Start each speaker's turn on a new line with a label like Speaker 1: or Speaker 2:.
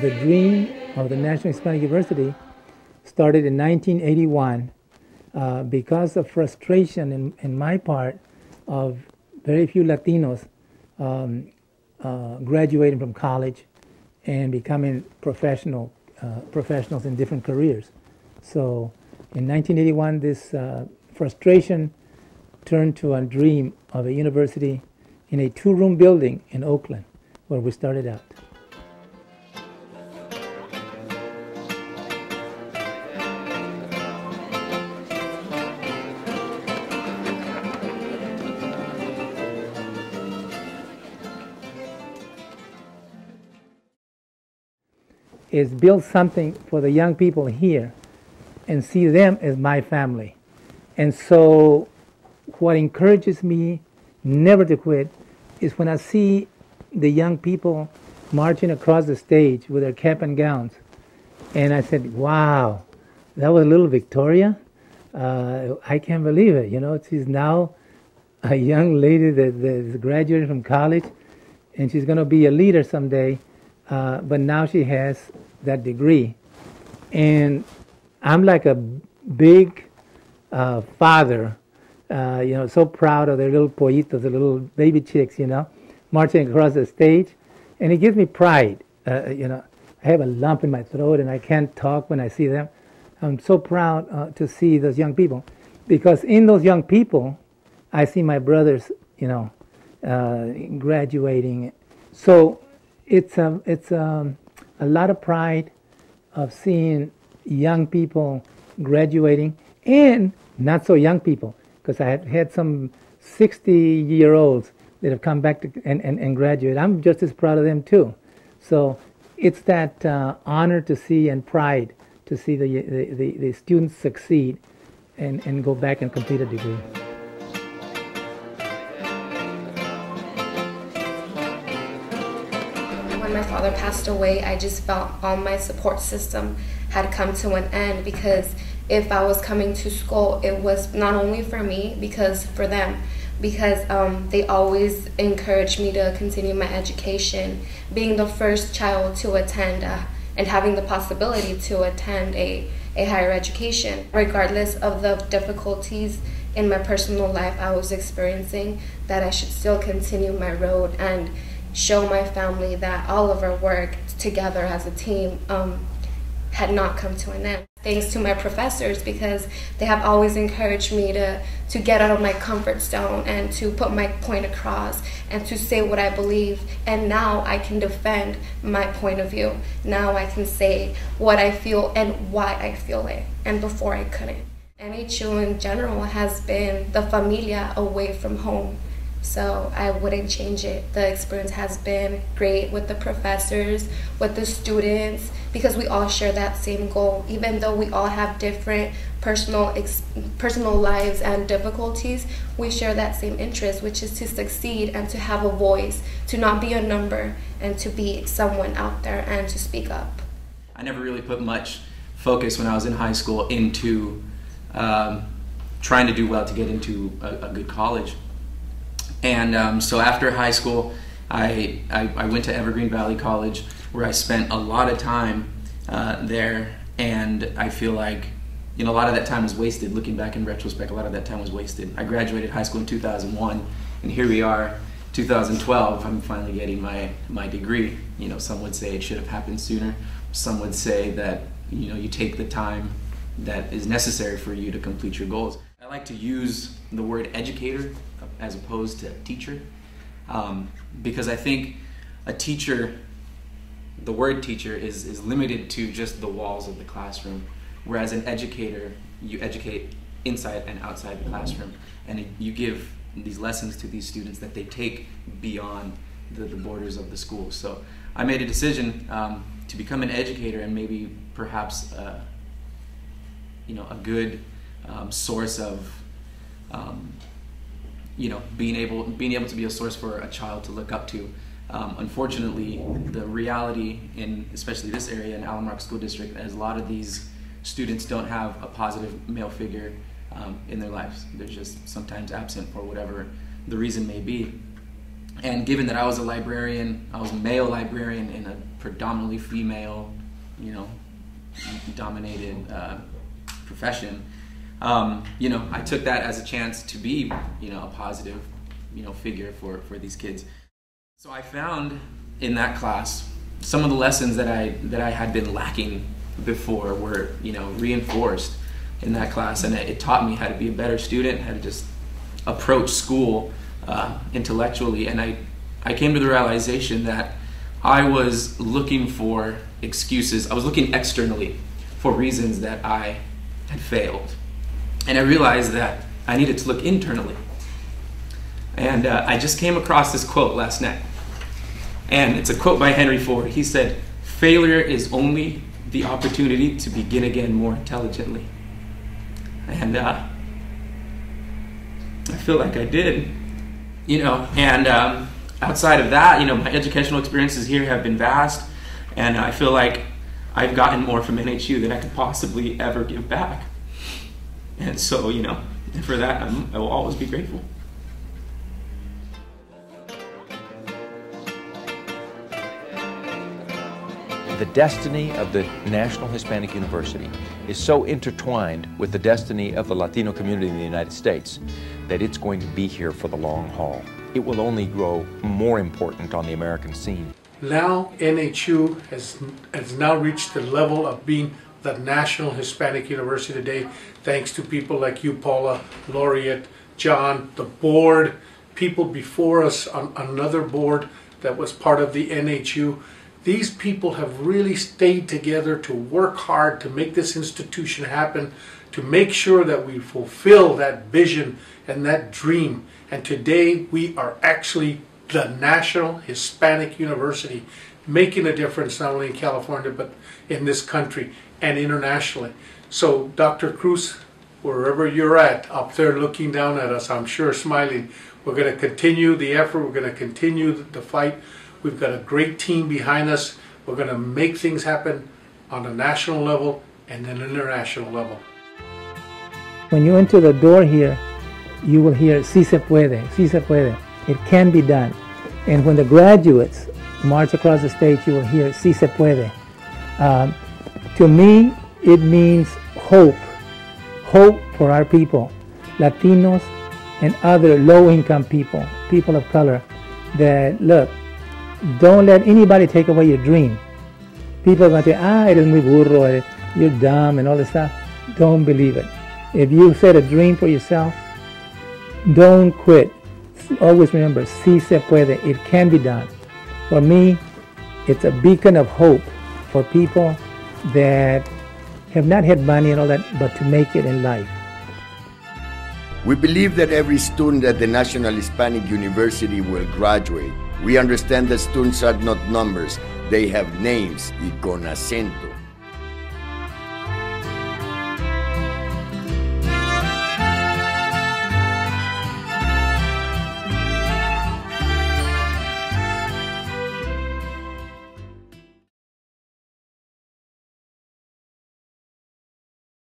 Speaker 1: The dream of the National Hispanic University started in 1981 because of frustration in my part of very few Latinos graduating from college and becoming professionals in different careers. So in 1981, this frustration turned to a dream of a university in a two-room building in Oakland, where we started out. Is build something for the young people here and see them as my family. And so what encourages me never to quit is when I see the young people marching across the stage with their cap and gowns. And I said, wow, that was little Victoria. I can't believe it. You know, she's now a young lady that is graduating from college, and she's going to be a leader someday. But now she has that degree. And I'm like a big father, you know, so proud of their little pollitos, the little baby chicks, you know, marching across the stage. And it gives me pride. You know, I have a lump in my throat and I can't talk when I see them. I'm so proud to see those young people, because in those young people, I see my brothers, you know, graduating. So it's a lot of pride of seeing young people graduating, and not so young people, because I have had some 60-year-olds that have come back to and graduate. I'm just as proud of them too. So it's that honor to see and pride to see the students succeed and go back and complete a degree.
Speaker 2: When my father passed away, I just felt all my support system had come to an end, because if I was coming to school, it was not only for me, because for them, because they always encouraged me to continue my education. Being the first child to attend and having the possibility to attend a higher education, regardless of the difficulties in my personal life I was experiencing, that I should still continue my road and show my family that all of our work together as a team had not come to an end. Thanks to my professors, because they have always encouraged me to get out of my comfort zone and to put my point across and to say what I believe. And now I can defend my point of view. Now I can say what I feel and why I feel it, and before I couldn't. NHU in general has been the familia away from home. So I wouldn't change it. The experience has been great with the professors, with the students, because we all share that same goal. Even though we all have different personal lives and difficulties, we share that same interest, which is to succeed and to have a voice, to not be a number, and to be someone out there and to speak up.
Speaker 3: I never really put much focus when I was in high school into trying to do well to get into a good college. And so after high school, I went to Evergreen Valley College, where I spent a lot of time there, and I feel like, you know, a lot of that time was wasted. Looking back in retrospect, a lot of that time was wasted. I graduated high school in 2001, and here we are, 2012, I'm finally getting my degree. You know, some would say it should have happened sooner. Some would say that, you know, you take the time that is necessary for you to complete your goals. I like to use the word educator as opposed to teacher, because I think a teacher, the word teacher is limited to just the walls of the classroom, whereas an educator, you educate inside and outside the classroom, and you give these lessons to these students that they take beyond the borders of the school. So I made a decision to become an educator, and maybe perhaps you know, a good source of you know, being able to be a source for a child to look up to. Unfortunately, the reality in especially this area in Alamark School District is a lot of these students don't have a positive male figure in their lives. They're just sometimes absent for whatever the reason may be. And given that I was a librarian, I was a male librarian in a predominantly female, dominated profession, I took that as a chance to be, a positive, figure for these kids. So I found in that class some of the lessons that I had been lacking before were, reinforced in that class, and it taught me how to be a better student, how to just approach school intellectually. And I came to the realization that I was looking for excuses. I was looking externally for reasons that I had failed. And I realized that I needed to look internally. And I just came across this quote last night. And it's a quote by Henry Ford. He said, "Failure is only the opportunity to begin again more intelligently." And I feel like I did, and outside of that, my educational experiences here have been vast, and I feel like I've gotten more from NHU than I could possibly ever give back. And so, and for that, I will always be grateful.
Speaker 4: The destiny of the National Hispanic University is so intertwined with the destiny of the Latino community in the United States that it's going to be here for the long haul. It will only grow more important on the American scene.
Speaker 5: Now NHU has now reached the level of being the National Hispanic University today, thanks to people like you, Paula, Laureate, John, the board, people before us on another board that was part of the NHU. These people have really stayed together to work hard to make this institution happen, to make sure that we fulfill that vision and that dream. And today we are actually the National Hispanic University, making a difference not only in California but in this country and internationally. So Dr. Cruz, wherever you're at, up there looking down at us, I'm sure smiling, we're going to continue the effort, we're going to continue the fight. We've got a great team behind us. We're going to make things happen on a national level and an international level.
Speaker 1: When you enter the door here, you will hear "Sí se puede, sí se puede." It can be done. And when the graduates march across the stage, you will hear "Sí se puede." To me, it means hope. Hope for our people, Latinos and other low-income people, people of color, that, look, don't let anybody take away your dream. People are going to say, eres muy burro, you're dumb and all this stuff. Don't believe it. If you set a dream for yourself, don't quit. Always remember, sí se puede. It can be done. For me, it's a beacon of hope for people that have not had money and all that, but to make it in life.
Speaker 6: We believe that every student at the National Hispanic University will graduate. We understand that students are not numbers, they have names, y con acento.